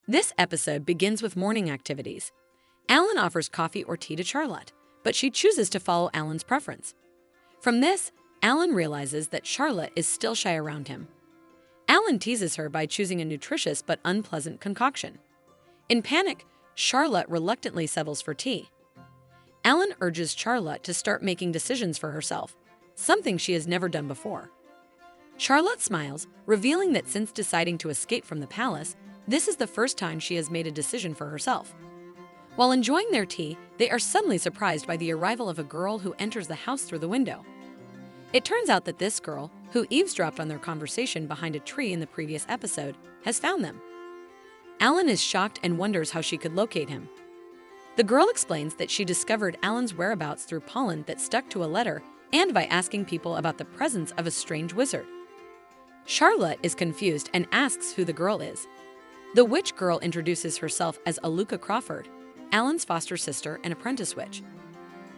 This episode begins with morning activities. Alan offers coffee or tea to Charlotte, but she chooses to follow Alan's preference. From this, Alan realizes that Charlotte is still shy around him. Alan teases her by choosing a nutritious but unpleasant concoction. In panic, Charlotte reluctantly settles for tea. Alan urges Charlotte to start making decisions for herself, something she has never done before. Charlotte smiles, revealing that since deciding to escape from the palace, this is the first time she has made a decision for herself. While enjoying their tea, they are suddenly surprised by the arrival of a girl who enters the house through the window. It turns out that this girl, who eavesdropped on their conversation behind a tree in the previous episode, has found them. Alan is shocked and wonders how she could locate him. The girl explains that she discovered Alan's whereabouts through pollen that stuck to a letter and by asking people about the presence of a strange wizard. Charlotte is confused and asks who the girl is. The witch girl introduces herself as Aluka Crawford, Alan's foster sister and apprentice witch.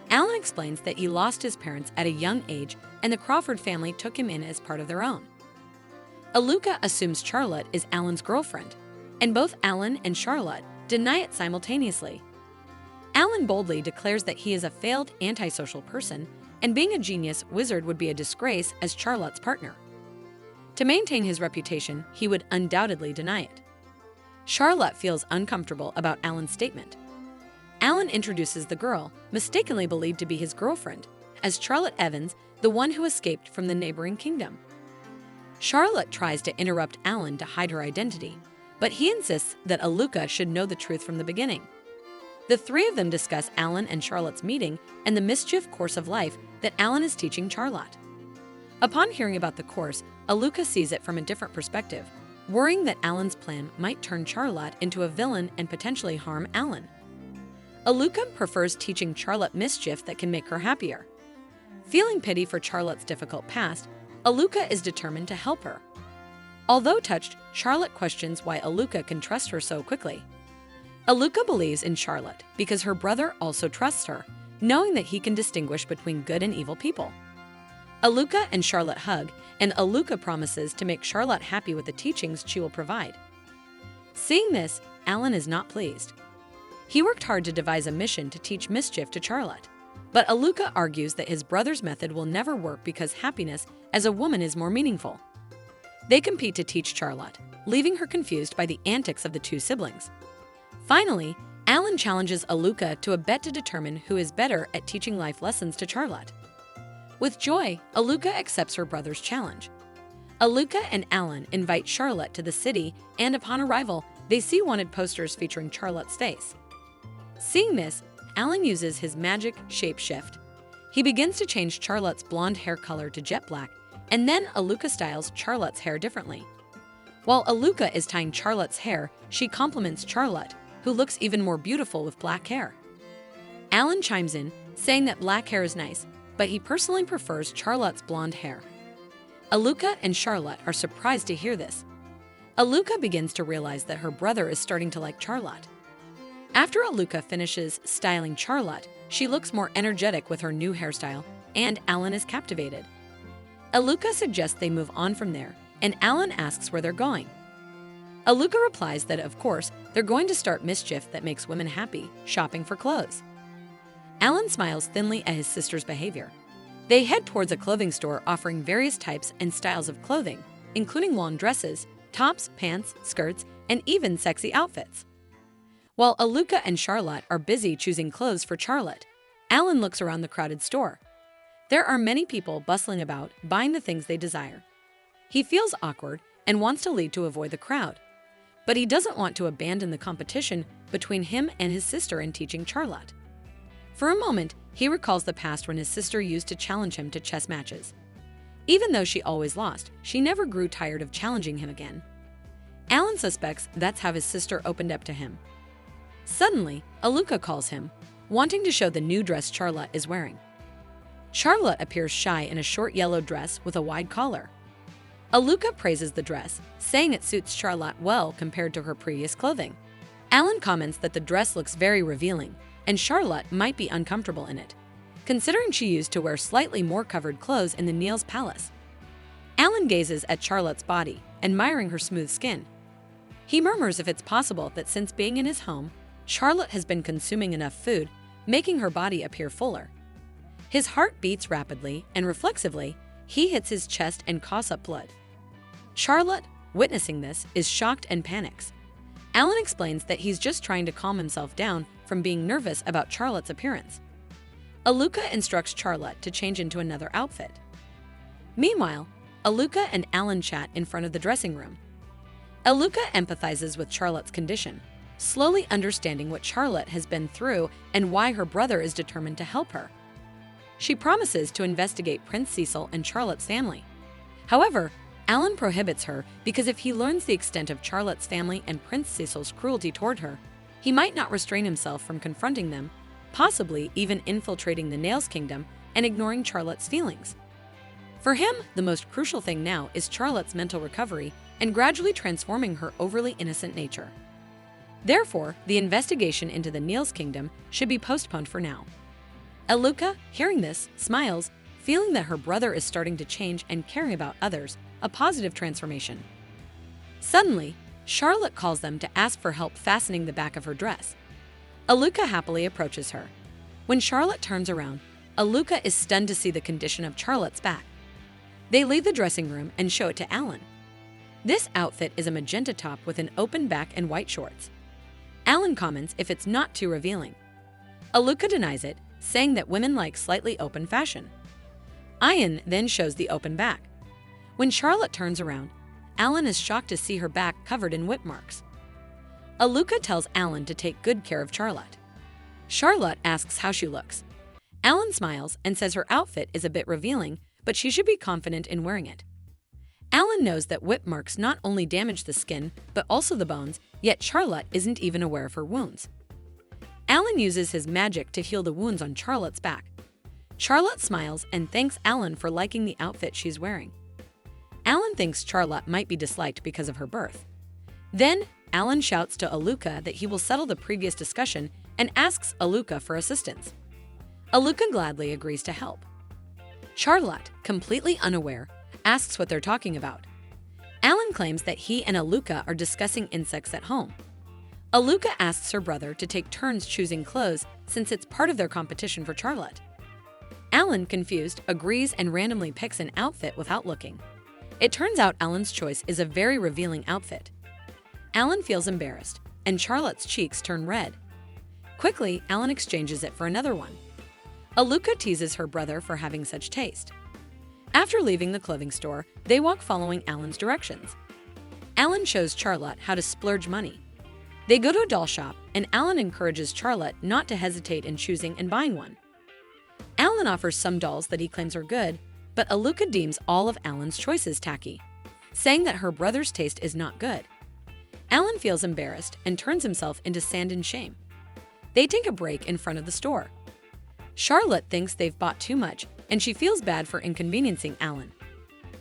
Alan explains that he lost his parents at a young age and the Crawford family took him in as part of their own. Aluka assumes Charlotte is Alan's girlfriend, and both Alan and Charlotte deny it simultaneously. Alan boldly declares that he is a failed antisocial person and being a genius wizard would be a disgrace as Charlotte's partner. To maintain his reputation, he would undoubtedly deny it. Charlotte feels uncomfortable about Alan's statement. Alan introduces the girl, mistakenly believed to be his girlfriend, as Charlotte Evans, the one who escaped from the neighboring kingdom. Charlotte tries to interrupt Alan to hide her identity, but he insists that Aluka should know the truth from the beginning. The three of them discuss Alan and Charlotte's meeting and the mischief course of life that Alan is teaching Charlotte. Upon hearing about the course, Aluka sees it from a different perspective, worrying that Alan's plan might turn Charlotte into a villain and potentially harm Alan. Aluka prefers teaching Charlotte mischief that can make her happier. Feeling pity for Charlotte's difficult past, Aluka is determined to help her. Although touched, Charlotte questions why Aluka can trust her so quickly. Aluka believes in Charlotte because her brother also trusts her, knowing that he can distinguish between good and evil people. Aluka and Charlotte hug, and Aluka promises to make Charlotte happy with the teachings she will provide. Seeing this, Alan is not pleased. He worked hard to devise a mission to teach mischief to Charlotte, but Aluka argues that his brother's method will never work because happiness as a woman is more meaningful. They compete to teach Charlotte, leaving her confused by the antics of the two siblings. Finally, Alan challenges Aluka to a bet to determine who is better at teaching life lessons to Charlotte. With joy, Aluka accepts her brother's challenge. Aluka and Alan invite Charlotte to the city, and upon arrival, they see wanted posters featuring Charlotte's face. Seeing this, Alan uses his magic shapeshift. He begins to change Charlotte's blonde hair color to jet black, and then Aluka styles Charlotte's hair differently. While Aluka is tying Charlotte's hair, she compliments Charlotte, who looks even more beautiful with black hair. Alan chimes in, saying that black hair is nice, but he personally prefers Charlotte's blonde hair. Aluka and Charlotte are surprised to hear this. Aluka begins to realize that her brother is starting to like Charlotte. After Aluka finishes styling Charlotte, she looks more energetic with her new hairstyle, and Alan is captivated. Aluka suggests they move on from there, and Alan asks where they're going. Aluka replies that, of course, they're going to start mischief that makes women happy, shopping for clothes. Alan smiles thinly at his sister's behavior. They head towards a clothing store offering various types and styles of clothing, including long dresses, tops, pants, skirts, and even sexy outfits. While Aluka and Charlotte are busy choosing clothes for Charlotte, Alan looks around the crowded store. There are many people bustling about, buying the things they desire. He feels awkward and wants to leave to avoid the crowd, but he doesn't want to abandon the competition between him and his sister in teaching Charlotte. For a moment, he recalls the past when his sister used to challenge him to chess matches. Even though she always lost, she never grew tired of challenging him again. Alan suspects that's how his sister opened up to him. Suddenly, Aluka calls him, wanting to show the new dress Charlotte is wearing. Charlotte appears shy in a short yellow dress with a wide collar. Aluka praises the dress, saying it suits Charlotte well compared to her previous clothing. Alan comments that the dress looks very revealing, and Charlotte might be uncomfortable in it, considering she used to wear slightly more covered clothes in the Niels Palace. Alan gazes at Charlotte's body, admiring her smooth skin. He murmurs if it's possible that since being in his home, Charlotte has been consuming enough food, making her body appear fuller. His heart beats rapidly, and reflexively, he hits his chest and coughs up blood. Charlotte, witnessing this, is shocked and panics. Alan explains that he's just trying to calm himself down from being nervous about Charlotte's appearance. Aluka instructs Charlotte to change into another outfit. Meanwhile, Aluka and Alan chat in front of the dressing room. Aluka empathizes with Charlotte's condition, slowly understanding what Charlotte has been through and why her brother is determined to help her. She promises to investigate Prince Cecil and Charlotte's family. However, Alan prohibits her because if he learns the extent of Charlotte's family and Prince Cecil's cruelty toward her, he might not restrain himself from confronting them, possibly even infiltrating the Nails Kingdom and ignoring Charlotte's feelings. For him, the most crucial thing now is Charlotte's mental recovery and gradually transforming her overly innocent nature. Therefore, the investigation into the Nails Kingdom should be postponed for now. Aluka, hearing this, smiles, feeling that her brother is starting to change and caring about others, a positive transformation. Suddenly, Charlotte calls them to ask for help fastening the back of her dress. Aluka happily approaches her. When Charlotte turns around, Aluka is stunned to see the condition of Charlotte's back. They leave the dressing room and show it to Alan. This outfit is a magenta top with an open back and white shorts. Alan comments if it's not too revealing. Aluka denies it, saying that women like slightly open fashion. Ian then shows the open back. When Charlotte turns around, Alan is shocked to see her back covered in whip marks. Aluka tells Alan to take good care of Charlotte. Charlotte asks how she looks. Alan smiles and says her outfit is a bit revealing, but she should be confident in wearing it. Alan knows that whip marks not only damage the skin, but also the bones, yet Charlotte isn't even aware of her wounds. Alan uses his magic to heal the wounds on Charlotte's back. Charlotte smiles and thanks Alan for liking the outfit she's wearing. Alan thinks Charlotte might be disliked because of her birth. Then, Alan shouts to Aluka that he will settle the previous discussion and asks Aluka for assistance. Aluka gladly agrees to help. Charlotte, completely unaware, asks what they're talking about. Alan claims that he and Aluka are discussing insects at home. Aluka asks her brother to take turns choosing clothes since it's part of their competition for Charlotte. Alan, confused, agrees and randomly picks an outfit without looking. It turns out Alan's choice is a very revealing outfit. Alan feels embarrassed, and Charlotte's cheeks turn red. Quickly, Alan exchanges it for another one. Aluka teases her brother for having such taste. After leaving the clothing store, they walk following Alan's directions. Alan shows Charlotte how to splurge money. They go to a doll shop, and Alan encourages Charlotte not to hesitate in choosing and buying one. Alan offers some dolls that he claims are good, but Aluka deems all of Alan's choices tacky, saying that her brother's taste is not good. Alan feels embarrassed and turns himself into sand in shame. They take a break in front of the store. Charlotte thinks they've bought too much, and she feels bad for inconveniencing Alan.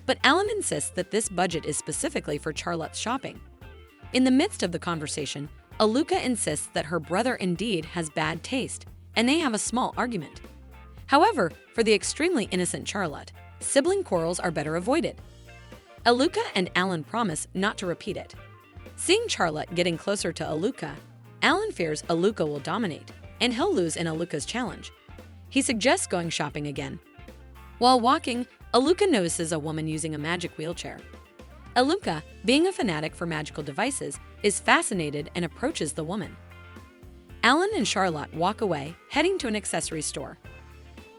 But Alan insists that this budget is specifically for Charlotte's shopping. In the midst of the conversation, Aluka insists that her brother indeed has bad taste, and they have a small argument. However, for the extremely innocent Charlotte, sibling quarrels are better avoided. Aluka and Alan promise not to repeat it. Seeing Charlotte getting closer to Aluka, Alan fears Aluka will dominate, and he'll lose in Aluka's challenge. He suggests going shopping again. While walking, Aluka notices a woman using a magic wheelchair. Aluka, being a fanatic for magical devices, is fascinated and approaches the woman. Alan and Charlotte walk away, heading to an accessory store.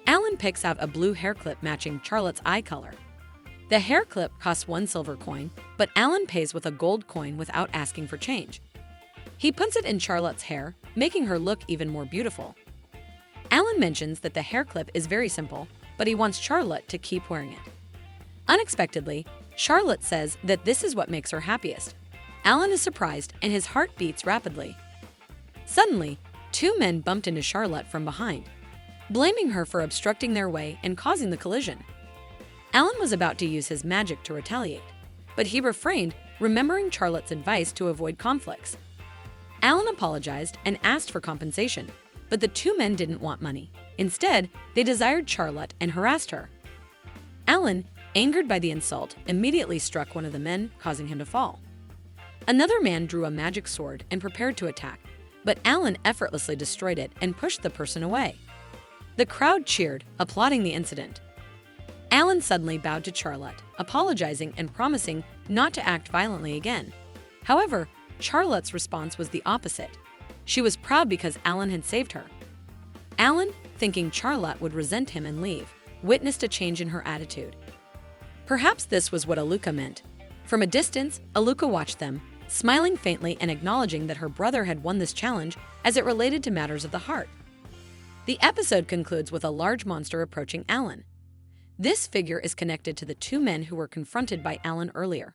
Alan picks out a blue hair clip matching Charlotte's eye color. The hair clip costs 1 silver coin, but Alan pays with a gold coin without asking for change. He puts it in Charlotte's hair, making her look even more beautiful. Alan mentions that the hair clip is very simple, but he wants Charlotte to keep wearing it. Unexpectedly, Charlotte says that this is what makes her happiest. Alan is surprised and his heart beats rapidly. Suddenly, 2 men bumped into Charlotte from behind, blaming her for obstructing their way and causing the collision. Alan was about to use his magic to retaliate, but he refrained, remembering Charlotte's advice to avoid conflicts. Alan apologized and asked for compensation, but the 2 men didn't want money. Instead, they desired Charlotte and harassed her. Alan, angered by the insult, immediately struck one of the men, causing him to fall. Another man drew a magic sword and prepared to attack, but Alan effortlessly destroyed it and pushed the person away. The crowd cheered, applauding the incident. Alan suddenly bowed to Charlotte, apologizing and promising not to act violently again. However, Charlotte's response was the opposite. She was proud because Alan had saved her. Alan, thinking Charlotte would resent him and leave, witnessed a change in her attitude. Perhaps this was what Aluka meant. From a distance, Aluka watched them, smiling faintly and acknowledging that her brother had won this challenge as it related to matters of the heart. The episode concludes with a large monster approaching Alan. This figure is connected to the two men who were confronted by Alan earlier.